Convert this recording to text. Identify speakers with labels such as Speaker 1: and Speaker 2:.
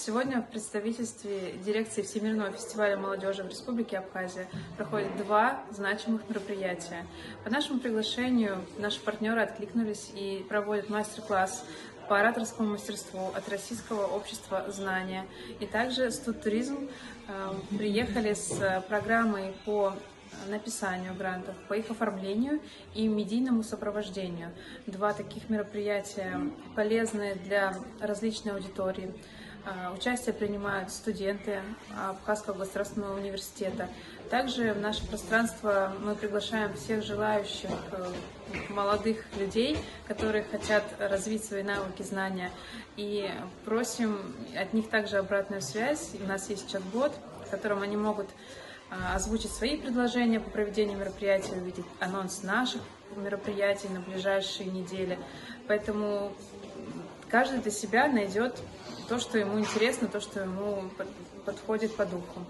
Speaker 1: Сегодня в представительстве дирекции Всемирного фестиваля молодежи в Республике Абхазия проходят два значимых мероприятия. По нашему приглашению наши партнеры откликнулись и проводят мастер-класс по ораторскому мастерству от Российского общества знания. И также Студтуризм приехали с программой по написанию грантов, по их оформлению и медийному сопровождению. Два таких мероприятия полезные для различной аудитории. Участие принимают студенты Абхазского государственного университета. Также в наше пространство мы приглашаем всех желающих молодых людей, которые хотят развить свои навыки, знания, и просим от них также обратную связь. У нас есть чат-бот, в котором они могут озвучить свои предложения по проведению мероприятий, увидеть анонс наших мероприятий на ближайшие недели. Поэтому каждый для себя найдет то, что ему интересно, то, что ему подходит по духу.